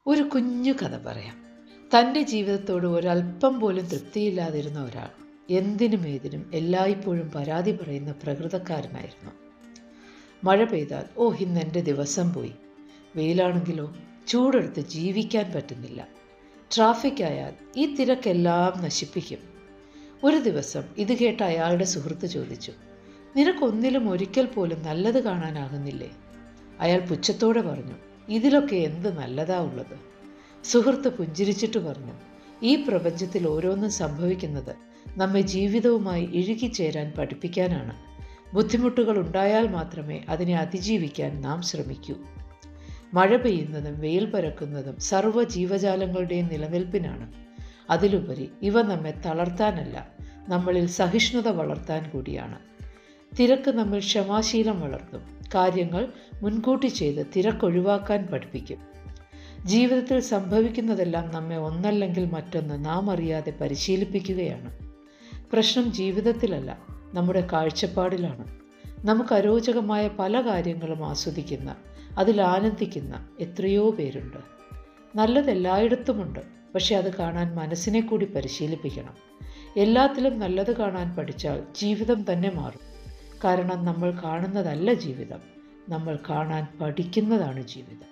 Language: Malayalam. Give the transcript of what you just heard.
ഒരു കുഞ്ഞു കഥ പറയാം. തൻ്റെ ജീവിതത്തോട് ഒരല്പം പോലും തൃപ്തിയില്ലാതിരുന്ന ഒരാൾ എന്തിനും ഏതിനും എല്ലായ്പ്പോഴും പരാതി പറയുന്ന പ്രകൃതക്കാരനായിരുന്നു. മഴ പെയ്താൽ ഇന്ന് എൻ്റെ ദിവസം പോയി, വെയിലാണെങ്കിലോ ചൂടെടുത്ത് ജീവിക്കാൻ പറ്റുന്നില്ല, ട്രാഫിക് ആയാൽ ഈ തിരക്കെല്ലാം നശിപ്പിക്കും. ഒരു ദിവസം ഇത് കേട്ട അയാളുടെ സുഹൃത്ത് ചോദിച്ചു, നിനക്കൊന്നിലും ഒരിക്കൽ പോലും നല്ലത് കാണാനാകുന്നില്ലേ? അയാൾ പുച്ഛത്തോടെ പറഞ്ഞു, ഇതിലൊക്കെ എന്ത് നല്ലതാ ഉള്ളത്? സുഹൃത്ത് പുഞ്ചിരിച്ചിട്ട് പറഞ്ഞു, ഈ പ്രപഞ്ചത്തിൽ ഓരോന്നും സംഭവിക്കുന്നത് നമ്മെ ജീവിതവുമായി ഇഴുകിച്ചേരാൻ പഠിപ്പിക്കാനാണ്. ബുദ്ധിമുട്ടുകൾ ഉണ്ടായാൽ മാത്രമേ അതിനെ അതിജീവിക്കാൻ നാം ശ്രമിക്കൂ. മഴ പെയ്യുന്നതും വെയിൽ പരക്കുന്നതും സർവ്വ ജീവജാലങ്ങളുടെയും നിലനിൽപ്പിനാണ്. അതിലുപരി ഇവ നമ്മെ തളർത്താനല്ല, നമ്മളിൽ സഹിഷ്ണുത വളർത്താൻ കൂടിയാണ്. തിരക്ക് നമ്മിൽ ക്ഷമാശീലം വളർത്തും. കാര്യങ്ങൾ മുൻകൂട്ടി ചെയ്ത് തിരക്കൊഴിവാക്കാൻ പഠിപ്പിക്കും. ജീവിതത്തിൽ സംഭവിക്കുന്നതെല്ലാം നമ്മെ ഒന്നല്ലെങ്കിൽ മറ്റൊന്ന് നാം അറിയാതെ പരിശീലിപ്പിക്കുകയാണ്. പ്രശ്നം ജീവിതത്തിലല്ല, നമ്മുടെ കാഴ്ചപ്പാടിലാണ്. നമുക്ക് അരോചകമായ പല കാര്യങ്ങളും ആസ്വദിക്കുന്ന, അതിൽ ആനന്ദിക്കുന്ന എത്രയോ പേരുണ്ട്. നല്ലതെല്ലായിടത്തുമുണ്ട്, പക്ഷെ അത് കാണാൻ മനസ്സിനെ കൂടി പരിശീലിപ്പിക്കണം. എല്ലാത്തിലും നല്ലത് കാണാൻ പഠിച്ചാൽ ജീവിതം തന്നെ മാറും. കാരണം നമ്മൾ കാണുന്നതല്ല ജീവിതം, നമ്മൾ കാണാൻ പഠിക്കുന്നതാണ് ജീവിതം.